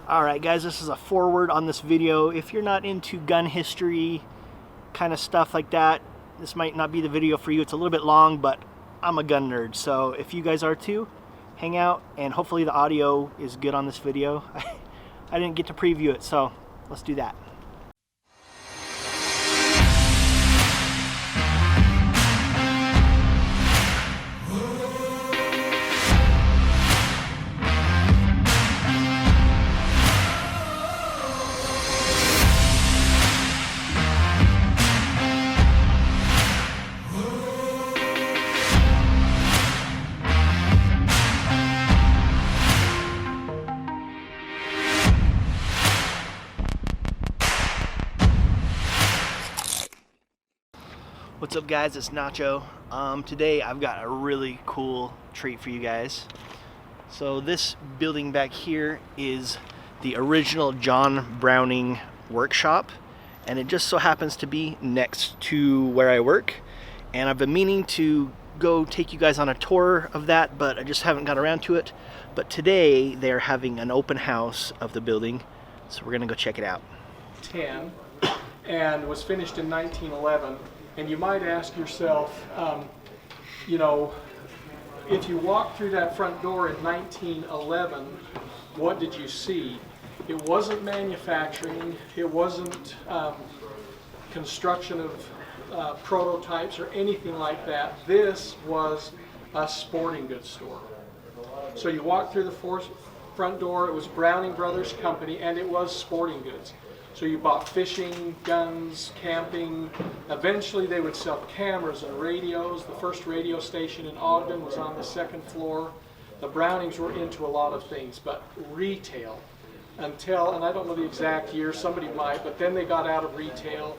Alright guys, this is a forward on this video. If you're not into gun history kind of stuff like that, this might not be the video for you. It's a little bit long, but I'm a gun nerd, so if you guys are too, hang out, and hopefully the audio is good on this video. I didn't get to preview it, so let's do that. What's up guys, it's Nacho. Today I've got a really cool treat for you guys. So this building back here is the original John Browning workshop, and it just so happens to be next to where I work, and I've been meaning to go take you guys on a tour of that, but I just haven't got around to it. But today they're having an open house of the building, so we're gonna go check it out. And was finished in 1911. And you might ask yourself, you know, if you walked through that front door in 1911, what did you see? It wasn't manufacturing, it wasn't construction of prototypes or anything like that. This was a sporting goods store. So you walked through the front door, it was Browning Brothers Company, and it was sporting goods. So you bought fishing, guns, camping. Eventually they would sell cameras and radios. The first radio station in Ogden was on the second floor. The Brownings were into a lot of things, but retail until, and I don't know the exact year, somebody might, but then they got out of retail,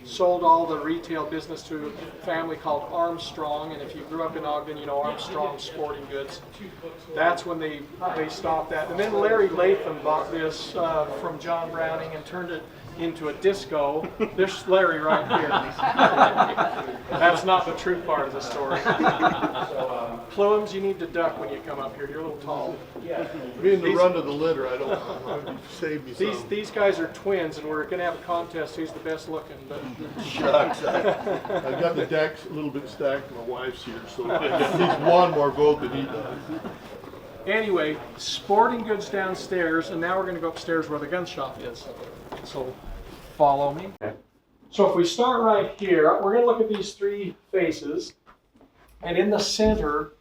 sold all the retail business to a family called Armstrong, and if you grew up in Ogden, you know Armstrong Sporting Goods. That's when they stopped that. And then Larry Latham bought this from John Browning and turned it into a disco. This Larry right here. That's not the true part of the story. Plumes, you need to duck when you come up here. You're a little tall. Being the run of the litter, I don't save me some. These guys are twins, and we're going to have a contest who's the best looking. But Shucks, I've got the decks a little bit stacked. My wife's here, so he's one more vote than he does. Anyway, sporting goods downstairs, and now we're going to go upstairs where the gun shop is. So follow me. So if we start right here, we're going to look at these three faces, and in the center,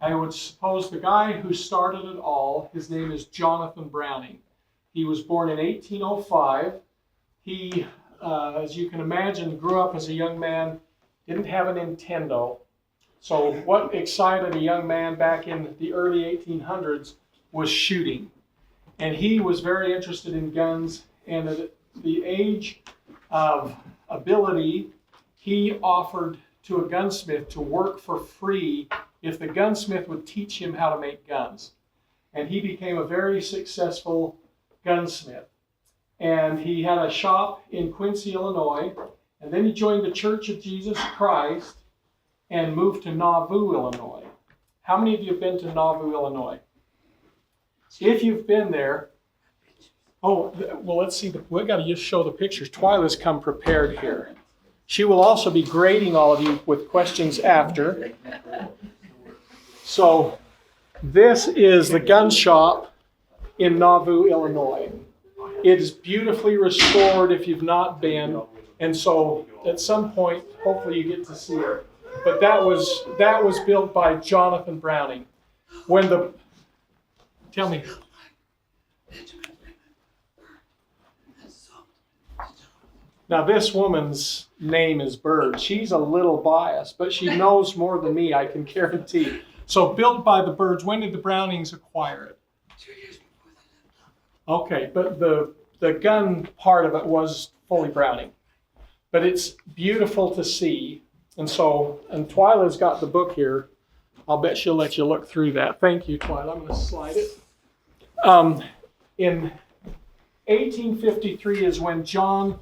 I would suppose the guy who started it all, his name is Jonathan Browning. He was born in 1805. He, as you can imagine, grew up as a young man, didn't have a Nintendo. So what excited a young man back in the early 1800s was shooting. And he was very interested in guns, and at the age of ability, he offered to a gunsmith to work for free if the gunsmith would teach him how to make guns. And he became a very successful gunsmith. And he had a shop in Quincy, Illinois, and then he joined the Church of Jesus Christ and moved to Nauvoo, Illinois. How many of you have been to Nauvoo, Illinois? If you've been there, well, let's see. We've got to just show the pictures. Twyla's come prepared here. She will also be grading all of you with questions after. So this is the gun shop in Nauvoo, Illinois. It is beautifully restored if you've not been, and so at some point, hopefully you get to see it. But that was built by Jonathan Browning. Tell me. Now this woman's name is Bird. She's a little biased, but she knows more than me, I can guarantee. So built by the Birds. When did the Brownings acquire it? 2 years before they left. Okay, but the gun part of it was fully Browning. But it's beautiful to see. And Twyla's got the book here. I'll bet she'll let you look through that. Thank you, Twyla. I'm going to slide it. In 1853 is when John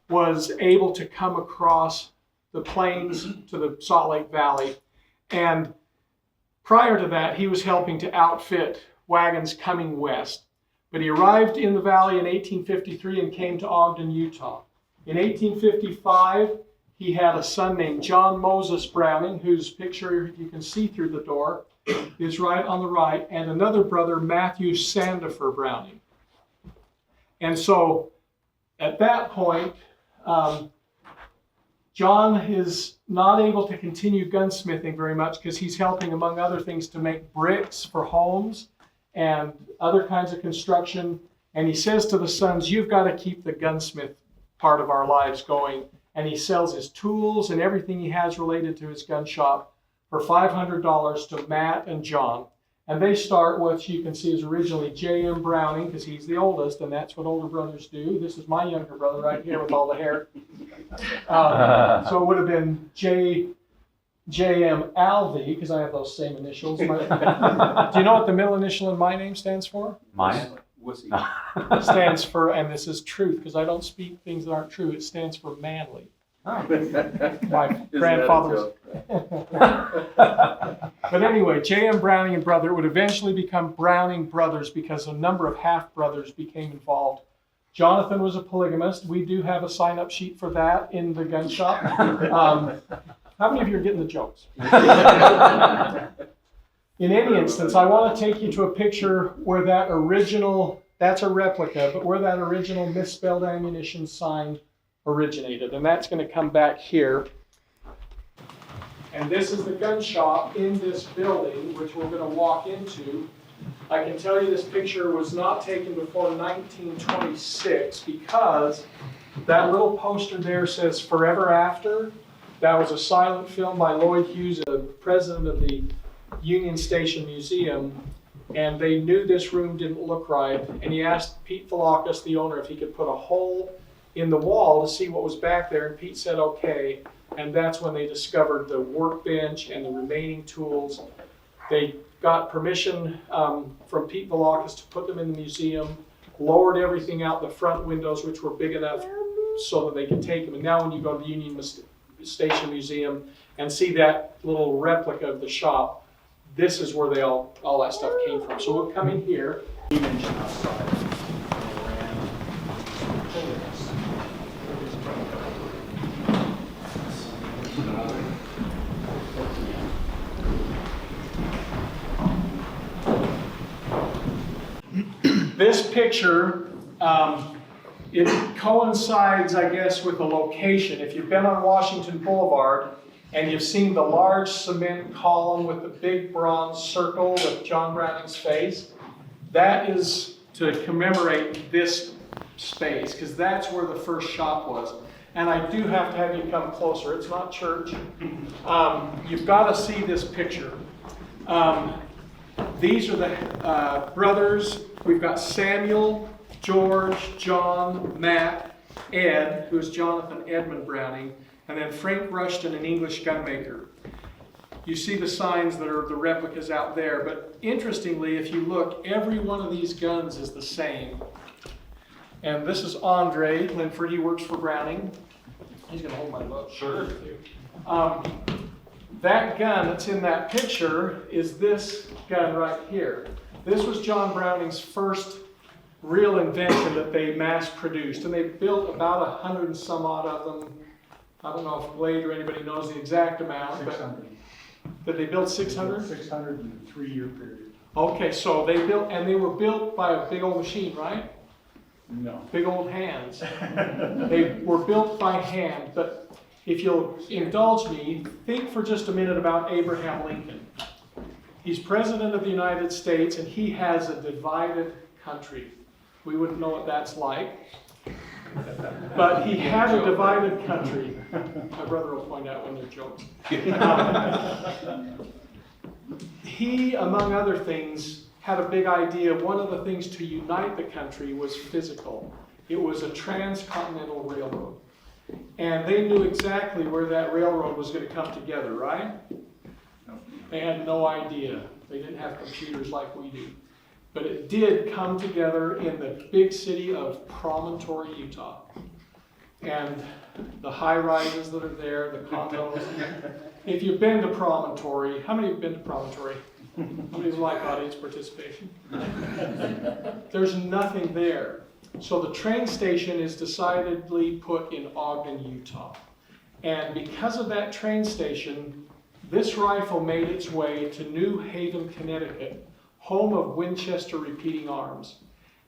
was able to come across the plains to the Salt Lake Valley. And prior to that, he was helping to outfit wagons coming west. But he arrived in the valley in 1853 and came to Ogden, Utah. In 1855, he had a son named John Moses Browning, whose picture you can see through the door is right on the right, and another brother, Matthew Sandifer Browning. And so at that point, John is not able to continue gunsmithing very much because he's helping, among other things, to make bricks for homes and other kinds of construction. And he says to the sons, you've got to keep the gunsmith part of our lives going. And he sells his tools and everything he has related to his gun shop for $500 to Matt and John. And they start what you can see is originally J.M. Browning, because he's the oldest, and that's what older brothers do. This is my younger brother right here with all the hair. So it would have been J.M. Alvey, because I have those same initials. Do you know what the middle initial in my name stands for? Mine? It stands for, and this is truth, because I don't speak things that aren't true, it stands for manly. My grandfather was. But anyway, J.M. Browning and brother would eventually become Browning brothers because a number of half-brothers became involved. Jonathan was a polygamist. We do have a sign-up sheet for that in the gun shop. How many of you are getting the jokes? In any instance, I want to take you to a picture where that original, that's a replica, but where that original misspelled ammunition sign originated. And that's going to come back here. And this is the gun shop in this building, which we're going to walk into. I can tell you this picture was not taken before 1926 because that little poster there says Forever After. That was a silent film by Lloyd Hughes, the president of the Union Station Museum, and they knew this room didn't look right, and he asked Pete Philakis, the owner, if he could put a hole in the wall to see what was back there, and Pete said okay, and that's when they discovered the workbench and the remaining tools. They got permission from Pete Philakis to put them in the museum, lowered everything out the front windows, which were big enough so that they could take them, and now when you go to the Union Station Museum and see that little replica of the shop, this is where all that stuff came from. So we'll come in here. This picture, it coincides, I guess, with the location. If you've been on Washington Boulevard and you've seen the large cement column with the big bronze circle with John Browning's face, that is to commemorate this space, because that's where the first shop was. And I do have to have you come closer. It's not church. You've got to see this picture. These are the brothers. We've got Samuel, George, John, Matt, Ed, who's Jonathan Edmund Browning, and then Frank Rushton, an English gunmaker. You see the signs that are the replicas out there, but interestingly, if you look, every one of these guns is the same. And this is Andre Linford. He works for Browning. He's going to hold my book. Sure. That gun that's in that picture is this gun right here. This was John Browning's first real invention that they mass produced, and they built about 100 and some odd of them. I don't know if Blade or anybody knows the exact amount. 600. Did they build 600? 600 in a 3-year period. Okay, so they built, and they were built by a big old machine, right? No. Big old hands. They were built by hand, but if you'll indulge me, think for just a minute about Abraham Lincoln. He's president of the United States, and he has a divided country. We wouldn't know what that's like. But he had a divided country. My brother will point out when they're jokes. He, among other things, had a big idea. One of the things to unite the country was physical. It was a Transcontinental Railroad. And they knew exactly where that railroad was going to come together, right? They had no idea. They didn't have computers like we do. But it did come together in the big city of Promontory, Utah. And the high-rises that are there, the condos. If you've been to Promontory, how many have been to Promontory? Nobody would like audience participation. There's nothing there. So the train station is decidedly put in Ogden, Utah. And because of that train station, this rifle made its way to New Haven, Connecticut, home of Winchester Repeating Arms.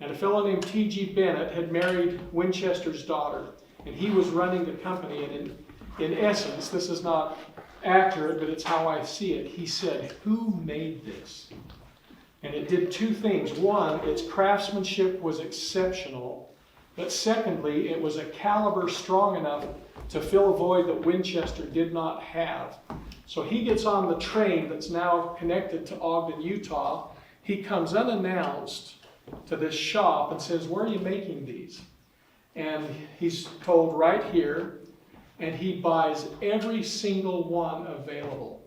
And a fellow named T.G. Bennett had married Winchester's daughter, and he was running the company. And in essence, this is not accurate, but it's how I see it. He said, "Who made this?" And it did two things. One, its craftsmanship was exceptional, but secondly, it was a caliber strong enough to fill a void that Winchester did not have. So he gets on the train that's now connected to Ogden, Utah. He comes unannounced to this shop and says, "Where are you making these?" And he's told right here, and he buys every single one available.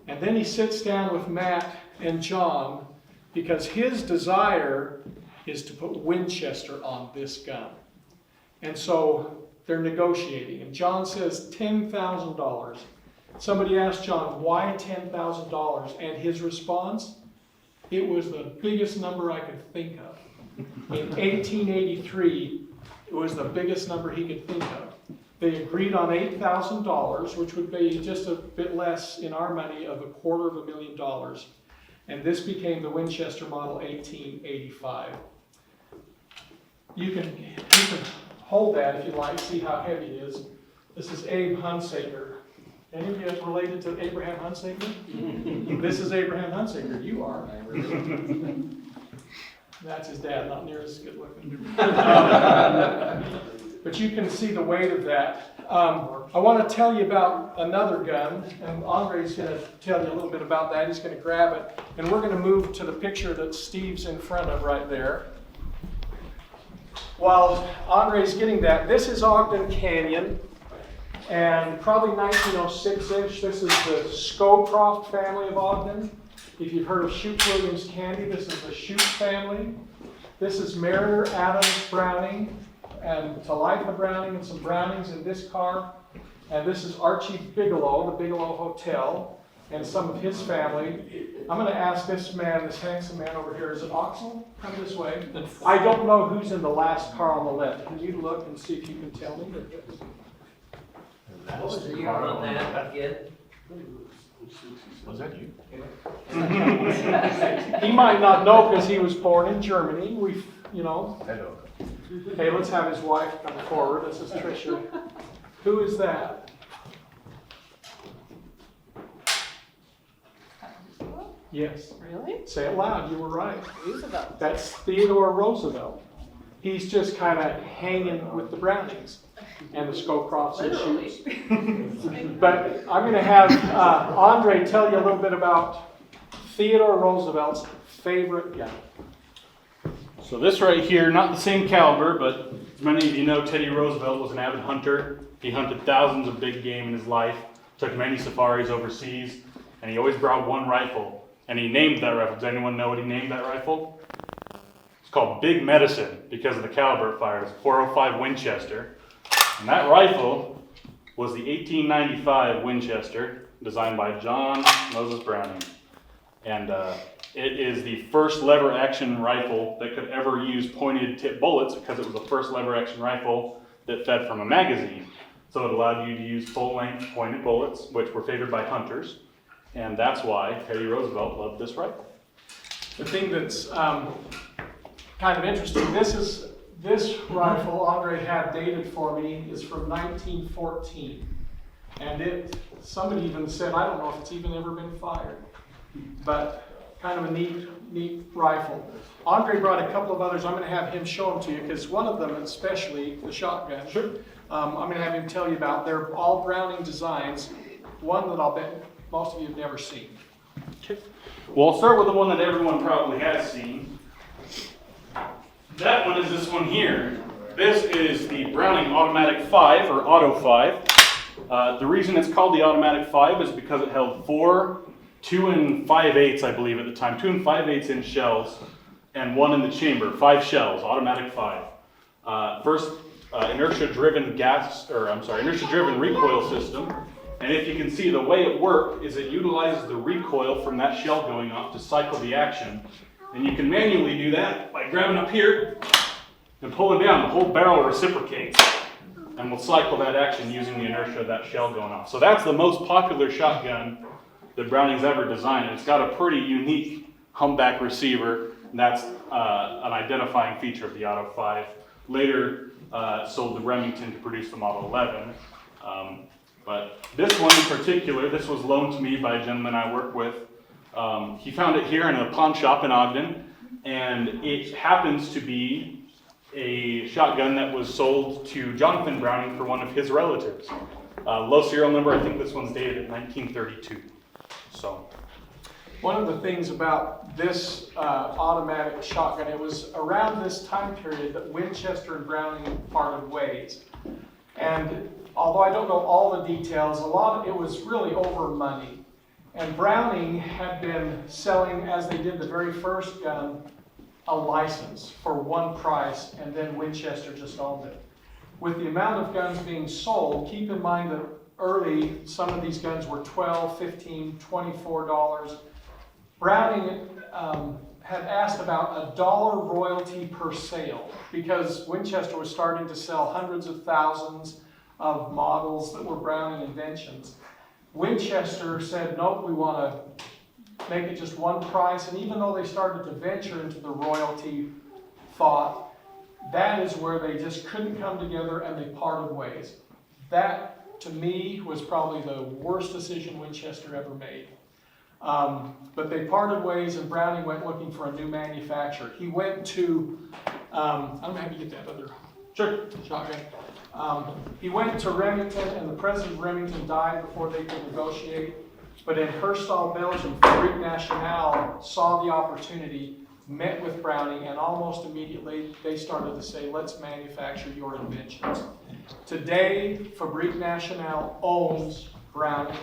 And then he sits down with Matt and John because his desire is to put Winchester on this gun. And so they're negotiating, and John says $10,000. Somebody asked John, why $10,000? And his response, it was the biggest number I could think of. In 1883, it was the biggest number he could think of. They agreed on $8,000, which would be just a bit less in our money of $250,000. And this became the Winchester Model 1885. You can hold that if you like, see how heavy it is. This is Abe Hunsaker. Any of you guys related to Abraham Hunsaker? This is Abraham Hunsaker. You are. That's his dad, not near as good looking. But you can see the weight of that. I want to tell you about another gun, and Andre's going to tell you a little bit about that. He's going to grab it, and we're going to move to the picture that Steve's in front of right there. While Andre's getting that, this is Ogden Canyon, and probably 1906-ish. This is the Scowcroft family of Ogden. If you've heard of Shute Williams Candy, this is the Shute family. This is Mariner Adams Browning, and Talitha Browning, and some Brownings in this car. And this is Archie Bigelow, the Bigelow Hotel, and some of his family. I'm going to ask this man, this handsome man over here, is it Oxel? Come this way. I don't know who's in the last car on the left. Can you look and see if you can tell me? What was the year on that again? Was that you? He might not know because he was born in Germany. Hello. Hey, let's have his wife come forward. This is Tricia. Who is that? Yes. Really? Say it loud. You were right. Roosevelt. That's Theodore Roosevelt. He's just kind of hanging with the Brownings and the Scowcrofts and Shutes. But I'm going to have Andre tell you a little bit about Theodore Roosevelt's favorite gun. So this right here, not the same caliber, but as many of you know, Teddy Roosevelt was an avid hunter. He hunted thousands of big game in his life, took many safaris overseas, and he always brought one rifle. And he named that rifle. Does anyone know what he named that rifle? It's called Big Medicine because of the caliber it fires, .405 Winchester. And that rifle was the 1895 Winchester, designed by John Moses Browning. And it is the first lever action rifle that could ever use pointed tip bullets because it was the first lever action rifle that fed from a magazine. So it allowed you to use full length pointed bullets, which were favored by hunters. And that's why Teddy Roosevelt loved this rifle. The thing that's kind of interesting, this rifle Andre had dated for me is from 1914. And somebody even said, I don't know if it's even ever been fired. But kind of a neat rifle. Andre brought a couple of others. I'm going to have him show them to you because one of them, especially the shotgun, I'm going to have him tell you about. They're all Browning designs. One that I'll bet most of you have never seen. Okay. Well, I'll start with the one that everyone probably has seen. That one is this one here. This is the Browning Automatic 5 or Auto 5. The reason it's called the Automatic 5 is because it held 4 2 5/8, I believe at the time, 2 5/8 inch shells and 1 in the chamber, 5 shells, automatic 5. First inertia driven recoil system, And if you can see, the way it worked is it utilizes the recoil from that shell going off to cycle the action. And you can manually do that by grabbing up here and pulling down. The whole barrel reciprocates and will cycle that action using the inertia of that shell going off. So that's the most popular shotgun that Browning's ever designed. It's got a pretty unique humpback receiver, and that's an identifying feature of the Auto 5. Later sold to Remington to produce the Model 11. But this one in particular, this was loaned to me by a gentleman I work with. He found it here in a pawn shop in Ogden, and it happens to be a shotgun that was sold to Jonathan Browning for one of his relatives. Low serial number, I think this one's dated in 1932. So, One of the things about this automatic shotgun, it was around this time period that Winchester and Browning parted ways. And although I don't know all the details, it was really over money. And Browning had been selling, as they did the very first gun, a license for one price, and then Winchester just owned it. With the amount of guns being sold, keep in mind that early, some of these guns were $12, $15, $24. Browning had asked about $1 royalty per sale because Winchester was starting to sell hundreds of thousands of models that were Browning inventions. Winchester said, nope, we want to make it just one price, and even though they started to venture into the royalty thought, that is where they just couldn't come together and they parted ways. That, to me, was probably the worst decision Winchester ever made. But they parted ways, and Browning went looking for a new manufacturer. He went to, I don't know how you get that other shotgun. He went to Remington, and the president of Remington died before they could negotiate. But in Herstal, Belgium, Fabrique Nationale saw the opportunity, met with Browning, and almost immediately they started to say, let's manufacture your inventions. Today, Fabrique Nationale owns Browning.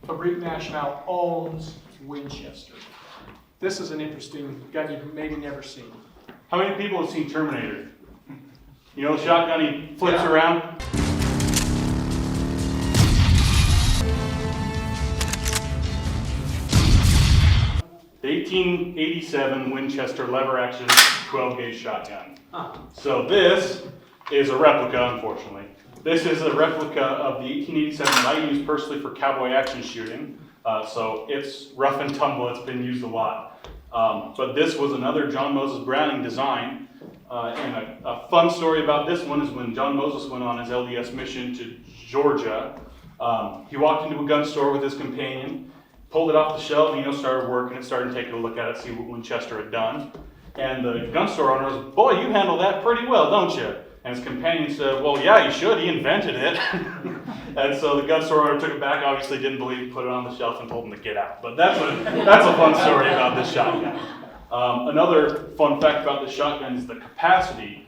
Fabrique Nationale owns Winchester. This is an interesting gun you've maybe never seen. how many people have seen Terminator? You know the shotgun he flips around? 1887 Winchester lever action 12 gauge shotgun. So this is a replica, unfortunately. This is a replica of the 1887 that I use personally for cowboy action shooting. So it's rough and tumble, it's been used a lot. But this was another John Moses Browning design. And a fun story about this one is when John Moses went on his LDS mission to Georgia, he walked into a gun store with his companion, pulled it off the shelf, and started working and started taking a look at it, see what Winchester had done. And the gun store owner was, boy, you handle that pretty well, don't you? And his companion said, well, yeah, you should, he invented it. And so the gun store owner took it back, obviously didn't believe it, put it on the shelf and told him to get out. But that's a fun story about this shotgun. Another fun fact about this shotgun is the capacity.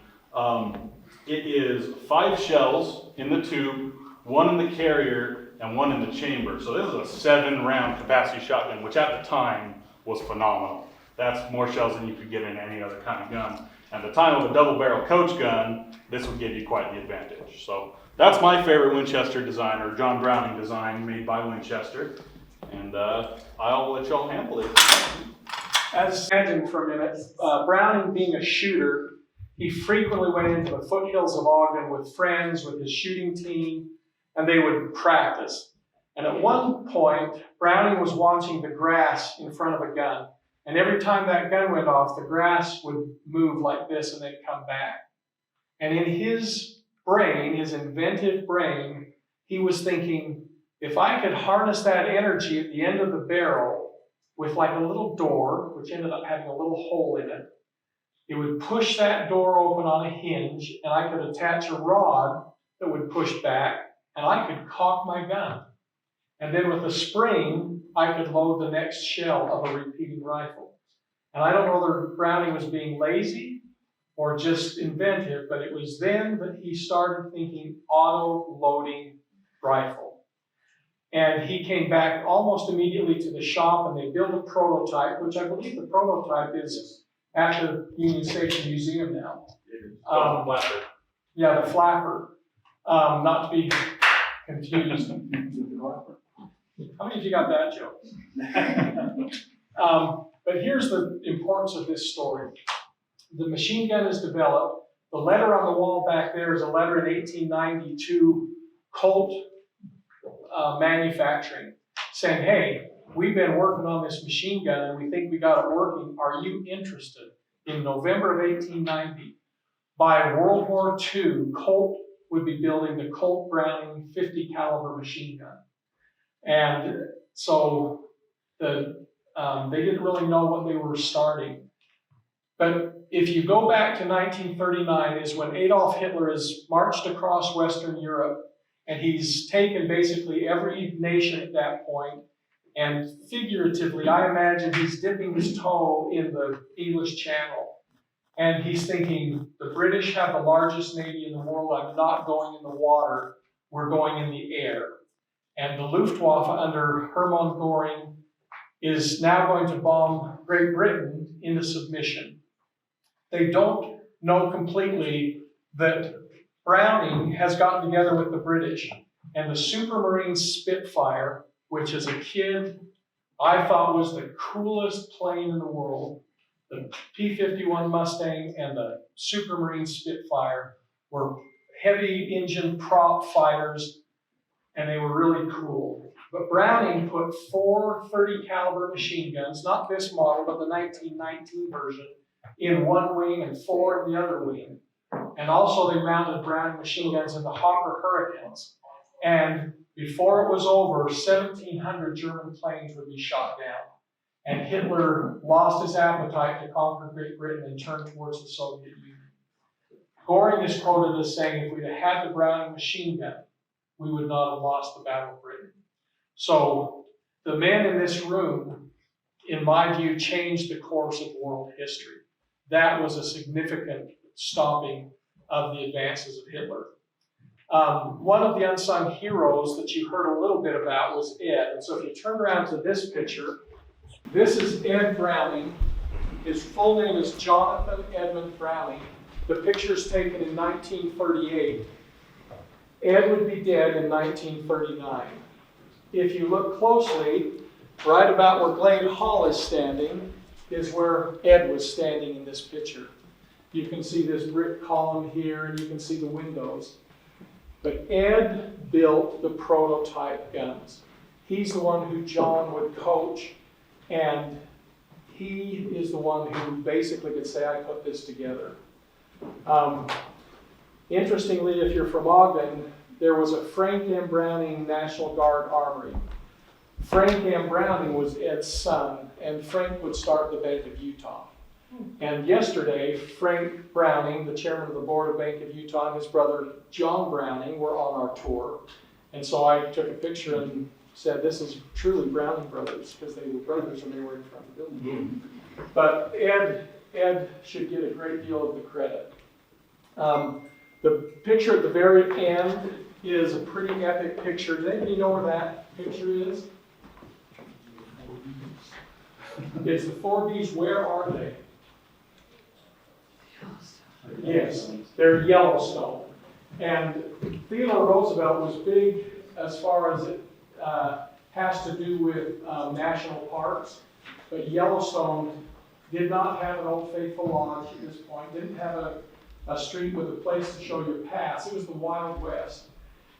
It is 5 shells in the tube, 1 in the carrier, and 1 in the chamber. So this is a 7-round capacity shotgun, which at the time was phenomenal. That's more shells than you could get in any other kind of gun. At the time of a double barrel coach gun, this would give you quite the advantage. So that's my favorite Winchester design, or John Browning design made by Winchester. And I'll let y'all handle it. As imagine for a minute, Browning being a shooter, he frequently went into the foothills of Ogden with friends, with his shooting team, and they would practice. And at one point, Browning was watching the grass in front of a gun. And every time that gun went off, the grass would move like this and then come back. And in his brain, his inventive brain, he was thinking, if I could harness that energy at the end of the barrel with like a little door, which ended up having a little hole in it, it would push that door open on a hinge, and I could attach a rod that would push back, and I could cock my gun. And then with a spring, I could load the next shell of a repeating rifle. And I don't know whether Browning was being lazy or just inventive, but it was then that he started thinking auto-loading rifle. And he came back almost immediately to the shop, and they built a prototype, which I believe the prototype is at the Union Station Museum now. Flapper. Yeah, the flapper. Not to be confused. How many of you got that joke? But here's the importance of this story. The machine gun is developed. The letter on the wall back there is a letter in 1892, Colt Manufacturing, saying, hey, we've been working on this machine gun and we think we got it working. Are you interested? In November of 1890, by World War II, Colt would be building the Colt Browning 50 caliber machine gun. And so they didn't really know what they were starting. But if you go back to 1939 is when Adolf Hitler has marched across Western Europe and he's taken basically every nation at that point, and figuratively, I imagine he's dipping his toe in the English Channel. And he's thinking, the British have the largest navy in the world. I'm not going in the water. We're going in the air. And the Luftwaffe under Hermann Göring is now going to bomb Great Britain into submission. They don't know completely that Browning has gotten together with the British. And the Supermarine Spitfire, which as a kid I thought was the coolest plane in the world, the P-51 Mustang and the Supermarine Spitfire were heavy engine prop fighters, and they were really cool. But Browning put 4 30 caliber machine guns, not this model, but the 1919 version, in one wing and 4 in the other wing. And also they mounted Browning machine guns in the Hawker Hurricanes. And before it was over, 1,700 German planes would be shot down. And Hitler lost his appetite to conquer Great Britain and turned towards the Soviet Union. Göring is quoted as saying, if we'd have had the Browning machine gun, we would not have lost the Battle of Britain. So the men in this room, in my view, changed the course of world history. That was a significant stopping of the advances of Hitler. One of the unsung heroes that you heard a little bit about was Ed. And so if you turn around to this picture, this is Ed Browning. His full name is Jonathan Edmund Browning. The picture's taken in 1938. Ed would be dead in 1939. If you look closely, right about where Glade Hall is standing is where Ed was standing in this picture. You can see this brick column here, and you can see the windows. But Ed built the prototype guns. He's the one who John would coach, and he is the one who basically could say, I put this together. Interestingly, if you're from Ogden, there was a Frank M. Browning National Guard Armory. Frank M. Browning was Ed's son, and Frank would start the Bank of Utah. And yesterday, Frank Browning, the chairman of the board of Bank of Utah, and his brother John Browning were on our tour. And so I took a picture and said, this is truly Browning brothers, because they were brothers and they were in front of the building. But Ed should get a great deal of the credit. The picture at the very end is a pretty epic picture. Does anybody know where that picture is? It's the 4Bs. Where are they? Yes, they're Yellowstone. And Theodore Roosevelt was big as far as it has to do with national parks, but Yellowstone did not have an Old Faithful Lodge at this point, didn't have a street with a place to show your pass. It was the Wild West.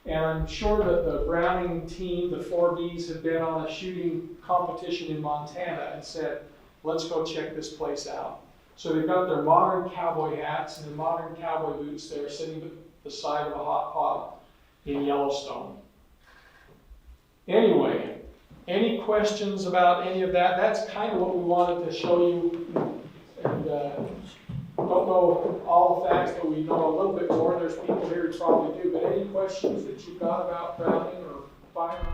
And I'm sure that the Browning team, the 4Bs, had been on a shooting competition in Montana and said, let's go check this place out. So they've got their modern cowboy hats and their modern cowboy boots there sitting beside of a hot pot in Yellowstone. Anyway, any questions about any of that? That's kind of what we wanted to show you. And don't know all the facts, but we know a little bit more. There's people here who probably do. But any questions that you've got about Browning or firearms?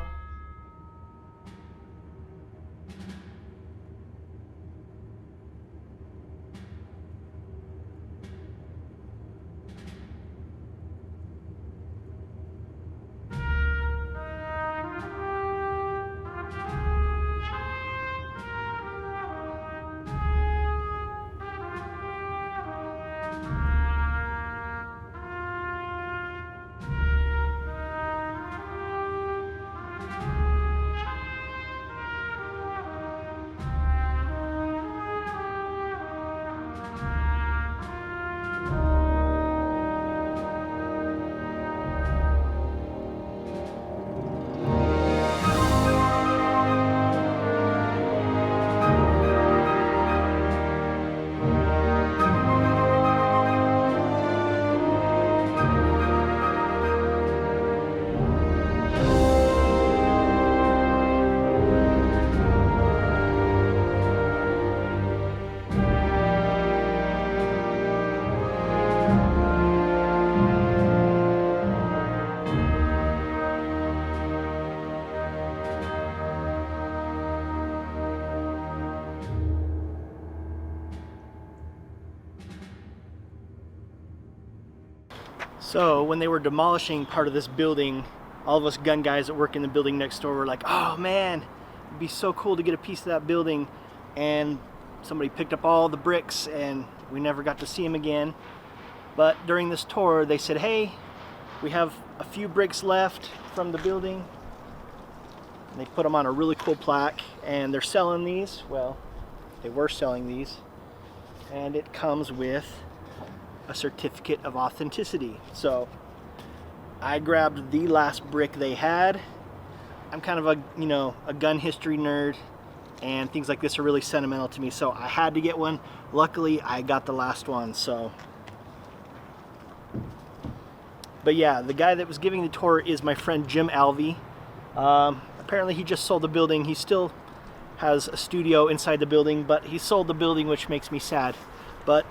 So when they were demolishing part of this building, all of us gun guys that work in the building next door were like, oh man, it'd be so cool to get a piece of that building. And somebody picked up all the bricks and we never got to see them again. But during this tour, they said, hey, we have a few bricks left from the building. And they put them on a really cool plaque, and they're selling these. Well, they were selling these. And it comes with a certificate of authenticity. So I grabbed the last brick they had. I'm kind of a gun history nerd, and things like this are really sentimental to me, so I had to get one. Luckily, I got the last one. So, but yeah, the guy that was giving the tour is my friend Jim Alvey. Apparently he just sold the building. He still has a studio inside the building, but he sold the building, which makes me sad. But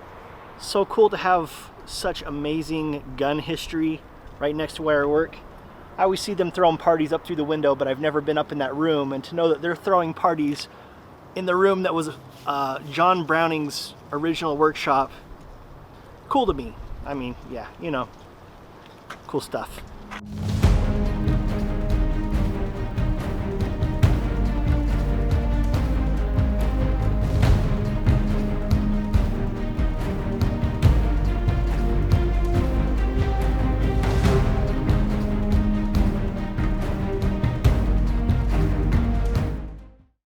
so cool to have such amazing gun history right next to where I work. I always see them throwing parties up through the window, but I've never been up in that room, and to know that they're throwing parties in the room that was John Browning's original workshop, cool to me. I mean, yeah, cool stuff.